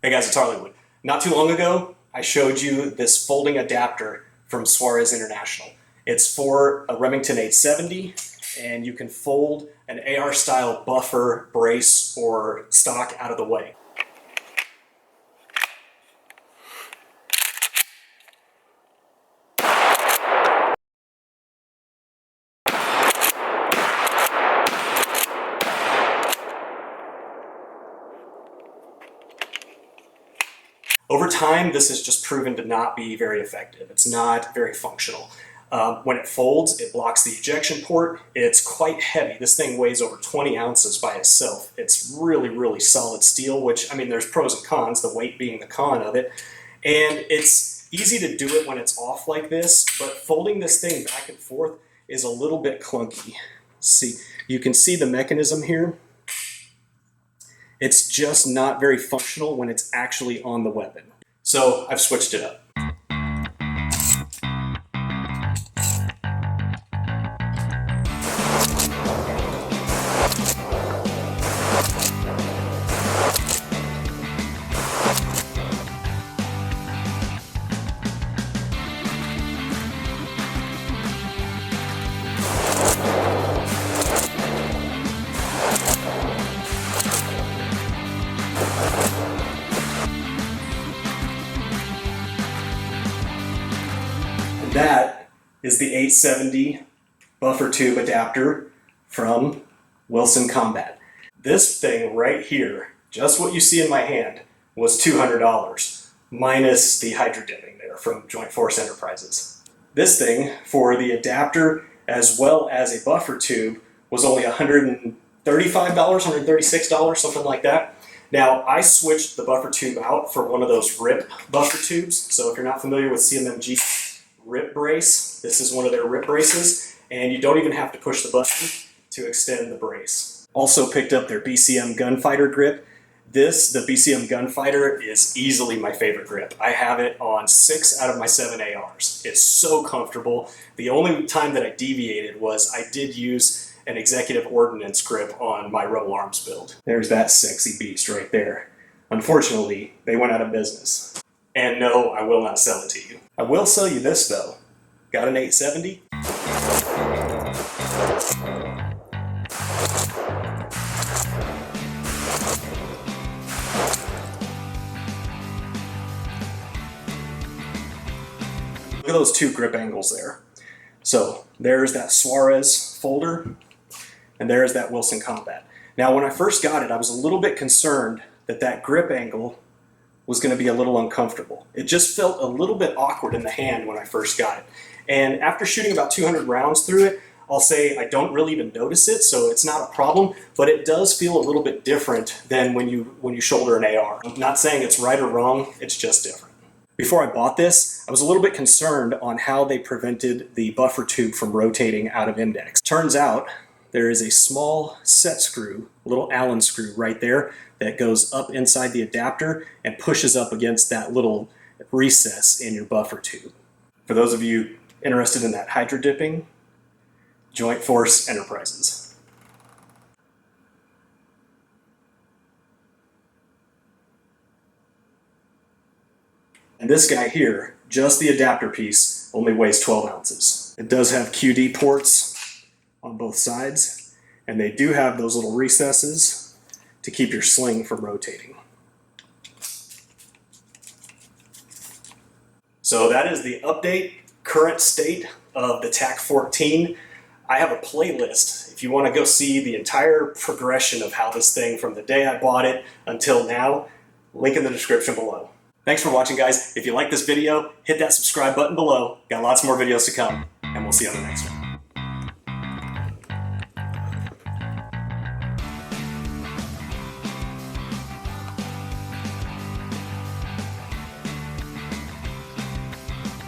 Hey guys, it's Harleywood. Not too long ago, I showed you this folding adapter from Suarez International. It's for a Remington 870, and you can fold an AR style buffer, brace, or stock out of the way. Over time, this has just proven to not be very effective. It's not very functional. When it folds, it blocks the ejection port. It's quite heavy. This thing weighs over 20 ounces by itself. It's really, really solid steel, which, I mean, there's pros and cons, the weight being the con of it. And it's easy to do it when it's off like this, but folding this thing back and forth is a little bit clunky. See, you can see the mechanism here. It's just not very functional when it's actually on the weapon. So I've switched it up. That is the 870 buffer tube adapter from Wilson Combat. This thing right here, just what you see in my hand, was $200, minus the hydro dipping there from Joint Force Enterprises. This thing, for the adapter as well as a buffer tube, was only $135, $136, something like that. Now, I switched the buffer tube out for one of those RIP buffer tubes. So if you're not familiar with CMMG RIP brace, this is one of their RIP braces, and you don't even have to push the button to extend the brace. Also picked up their BCM Gunfighter grip. The BCM Gunfighter is easily my favorite grip. I have it on 6 out of my 7 ARs. It's so comfortable. The only time that I deviated was I did use an Executive Ordnance grip on my Rebel Arms build. There's that sexy beast right there. Unfortunately, they went out of business. And no, I will not sell it to you. I will sell you this though. Got an 870? Look at those two grip angles there. So there's that Suarez folder, and there's that Wilson Combat. Now when I first got it, I was a little bit concerned that that grip angle was going to be a little uncomfortable. It just felt a little bit awkward in the hand when I first got it. And after shooting about 200 rounds through it, I'll say I don't really even notice it, so it's not a problem, but it does feel a little bit different than when you shoulder an AR. I'm not saying it's right or wrong, it's just different. Before I bought this, I was a little bit concerned on how they prevented the buffer tube from rotating out of index. Turns out there is a small set screw, a little Allen screw right there that goes up inside the adapter and pushes up against that little recess in your buffer tube. For those of you interested in that hydro dipping, Joint Force Enterprises. And this guy here, just the adapter piece, only weighs 12 ounces. It does have QD ports on both sides, and they do have those little recesses to keep your sling from rotating. So that is the update, current state of the TAC 14. I have a playlist if you want to go see the entire progression of how this thing from the day I bought it until now. Link in the description below. Thanks for watching, guys. If you like this video, hit that subscribe button below. Got lots more videos to come, and we'll see you on the next one.